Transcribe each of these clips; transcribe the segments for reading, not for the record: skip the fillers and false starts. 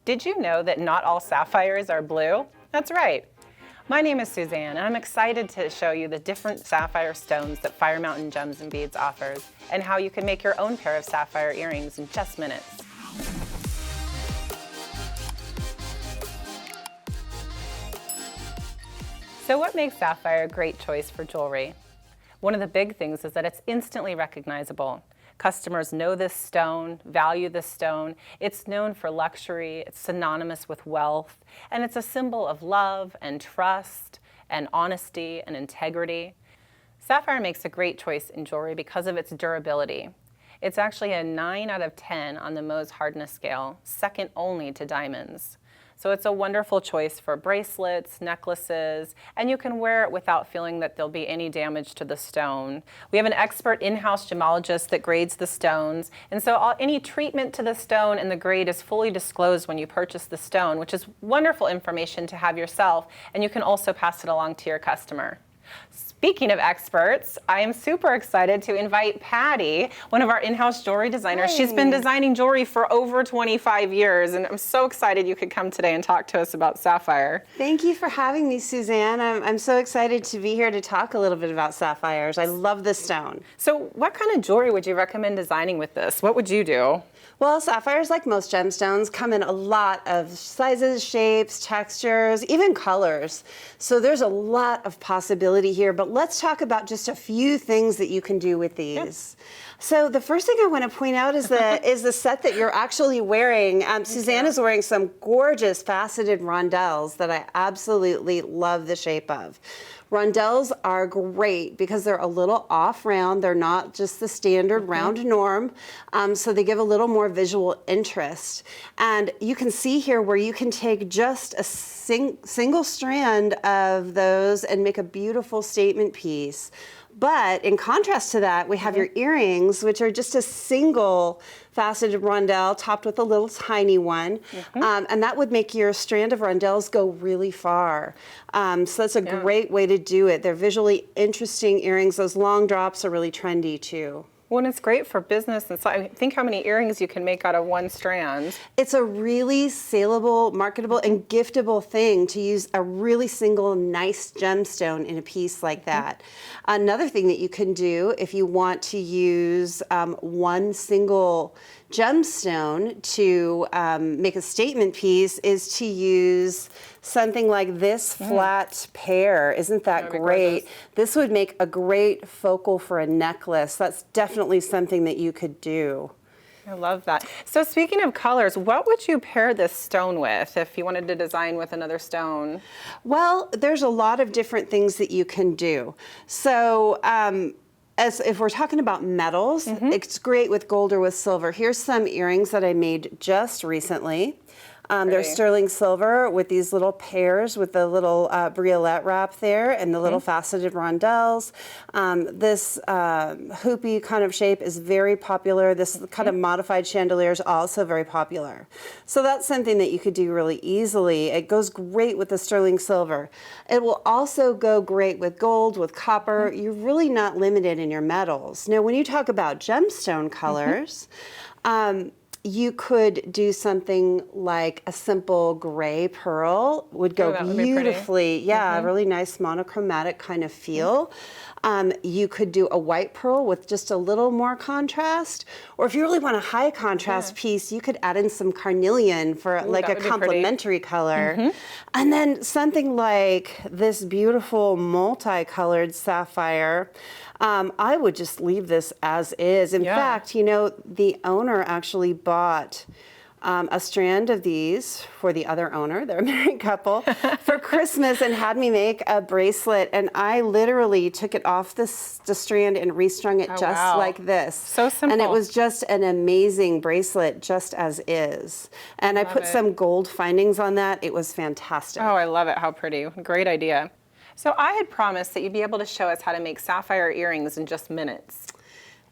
Did you know that not all sapphires are blue? That's right. My name is Suzanne, and I'm excited to show you the different sapphire stones that Fire Mountain Gems and Beads offers, and how you can make your own pair of sapphire earrings in just minutes. So what makes sapphire a great choice for jewelry? One of the big things is that it's instantly recognizable. Customers know this stone, value this stone. It's known for luxury, it's synonymous with wealth, and it's a symbol of love and trust and honesty and integrity. Sapphire makes a great choice in jewelry because of its durability. It's actually a 9 out of 10 on the Mohs hardness scale, second only to diamonds. So it's a wonderful choice for bracelets, necklaces, and you can wear it without feeling that there'll be any damage to the stone. We have an expert in-house gemologist that grades the stones, and so any treatment to the stone and the grade is fully disclosed when you purchase the stone, which is wonderful information to have yourself, and you can also pass it along to your customer. Speaking of experts, I am super excited to invite Patty, one of our in-house jewelry designers. Hi. She's been designing jewelry for over 25 years, and I'm so excited you could come today and talk to us about sapphire. Thank you for having me, Suzanne. I'm so excited to be here to talk a little bit about sapphires. I love this stone. So what kind of jewelry would you recommend designing with this? What would you do? Well, sapphires, like most gemstones, come in a lot of sizes, shapes, textures, even colors. So there's a lot of possibility here, but let's talk about just a few things that you can do with these. Yep. So the first thing I want to point out is the set that you're actually wearing. Suzanne is wearing some gorgeous faceted rondelles that I absolutely love the shape of. Rondelles are great because they're a little off round. They're not just the standard round norm, so they give a little more visual interest. And you can see here where you can take just a single strand of those and make a beautiful statement piece. But in contrast to that, we have your earrings, which are just a single faceted rondelle topped with a little tiny one. And that would make your strand of rondelles go really far. So that's a great way to do it. They're visually interesting earrings. Those long drops are really trendy too. Well, and it's great for business. And so I think how many earrings you can make out of one strand. It's a really saleable, marketable, and giftable thing to use a really single, nice gemstone in a piece like that. Another thing that you can do if you want to use one single gemstone to make a statement piece is to use something like this flat pear. Isn't that great? Gorgeous. This would make a great focal for a necklace. That's definitely something that you could do. I love that. So speaking of colors, what would you pair this stone with if you wanted to design with another stone? Well, there's a lot of different things that you can do. So as if we're talking about metals, it's great with gold or with silver. Here's some earrings that I made just recently. They're sterling silver with these little pairs with the little briolette wrap there and the little faceted rondelles. This hoopy kind of shape is very popular. This kind of modified chandelier is also very popular. So that's something that you could do really easily. It goes great with the sterling silver. It will also go great with gold, with copper. You're really not limited in your metals. Now, when you talk about gemstone colors, you could do something like a simple gray pearl would go beautifully. Yeah, a really nice monochromatic kind of feel. You could do a white pearl with just a little more contrast. Or if you really want a high contrast piece, you could add in some carnelian for like a complementary color. And then something like this beautiful multicolored sapphire. I would just leave this as is. In fact, you know, the owner actually bought a strand of these for the other owner, they're a married couple, for Christmas and had me make a bracelet. And I literally took it off the strand and restrung it like this. So simple. And it was just an amazing bracelet just as is. And I put some gold findings on that. It was fantastic. Oh, I love it. How pretty. Great idea. So I had promised that you'd be able to show us how to make sapphire earrings in just minutes.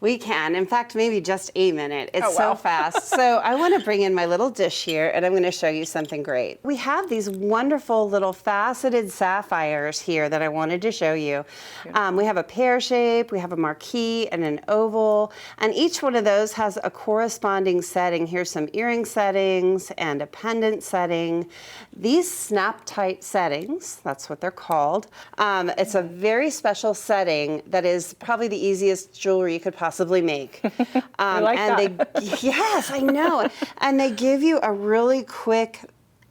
We can. In fact, maybe just a minute. It's Oh, wow. so fast. So I want to bring in my little dish here, and I'm going to show you something great. We have these wonderful little faceted sapphires here that I wanted to show you. We have a pear shape, we have a marquee, and an oval, and each one of those has a corresponding setting. Here's some earring settings and a pendant setting. These snap tight settings, that's what they're called. It's a very special setting that is probably the easiest jewelry you could possibly make. I like that. Yes, I know. And they give you a really quick,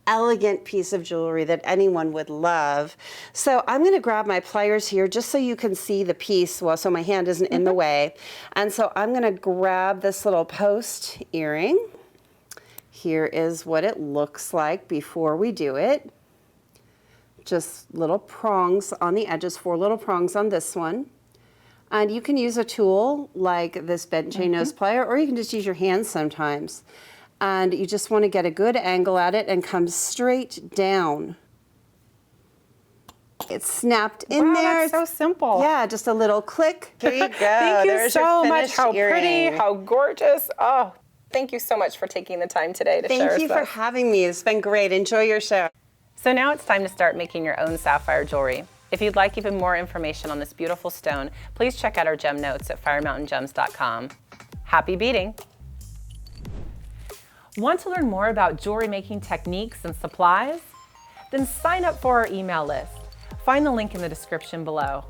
elegant piece of jewelry that anyone would love. So I'm going to grab my pliers here just so you can see the piece, well, so my hand isn't in the way. And so I'm going to grab this little post earring. Here is what it looks like before we do it. Just little prongs on the edges, 4 little prongs on this one. And you can use a tool like this bent chain nose plier, or you can just use your hands sometimes. And you just want to get a good angle at it and come straight down. It's snapped in Wow, there. that's so simple. Yeah, just a little click. Here you go. Thank you There's your so much. finished How earring. pretty, how gorgeous. Oh, thank you so much for taking the time today to share Thank us you for this. having me. It's been great. Enjoy your show. So now it's time to start making your own sapphire jewelry. If you'd like even more information on this beautiful stone, please check out our gem notes at firemountaingems.com. Happy beading! Want to learn more about jewelry making techniques and supplies? Then sign up for our email list. Find the link in the description below.